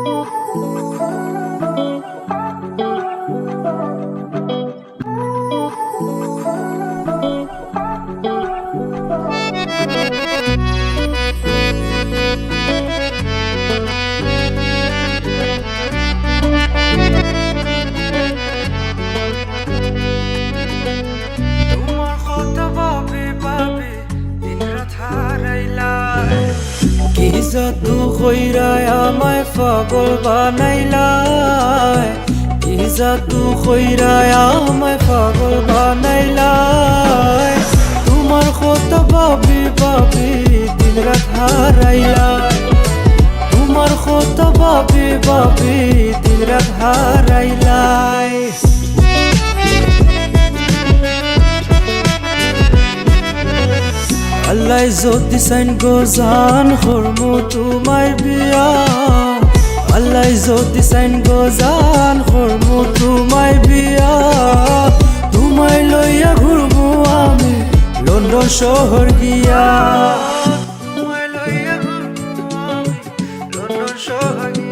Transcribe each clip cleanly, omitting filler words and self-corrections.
কি জাদু কইরায় আমায় পাগল বানাইলাই, কি জাদু কইরায় আমায় পাগল বানাইলাই। তোমার কথা ভাবি ভাবি দিন রাত হারাইলাই, তোমার কথা ভাবি ভাবি দিন রাত হারাইলাই। আল্লাহ যদি চাইন গজান হরমু তোমার বিয়া, আল্লাহ যদি চাইন গজান হরমু তোমার বিয়া। তোমায় লইয়া ঘুরবো আমি লন্ডন শহর গিয়া, তোমায় লইয়া ঘুরবো আমি লন্ডন শহর গিয়া।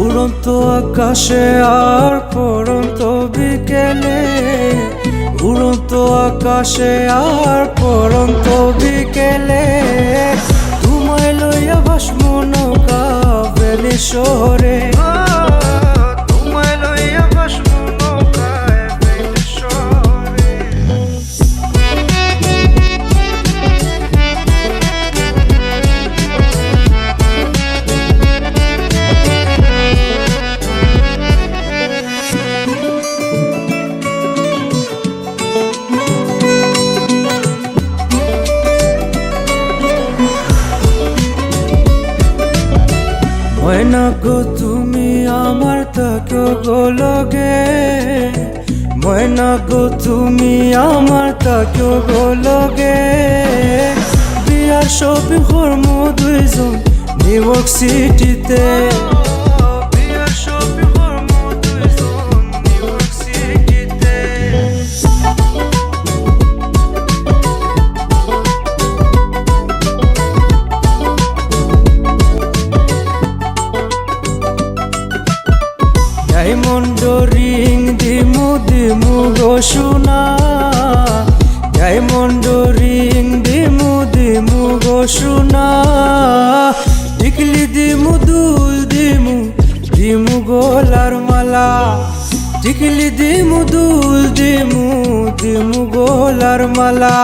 উড়ন্ত আকাশে আর পড়ন্ত বিকেলে, উড়ন্ত আকাশে আর পড়ন্ত বিকেলে। তোমায় লইয়া ভাসমু নৌকা ভেলি শহরে, তোমায় লইয়া ভাসমু নৌকা ভেলি শহরে। ময়না গো তুমি আমার তাকেও গোলগে, ময়না গো তুমি আমার তাকেও গোলগে। বিয়ার শপিং করমু দুইজন নিউ ইয়র্ক সিটিতে, বিয়ার শপিং করমু দুইজন নিউ ইয়র্ক সিটিতে। ডায়মন্ড রিং দিমু দিমু গো সোনা, ডায়মন্ড রিং দিমু দিমু গো সোনা। টিকলি দিমু দুল দিমু দিমু গলার মালা, টিকলি দিমু দুল দিমু দিমু গলার মালা।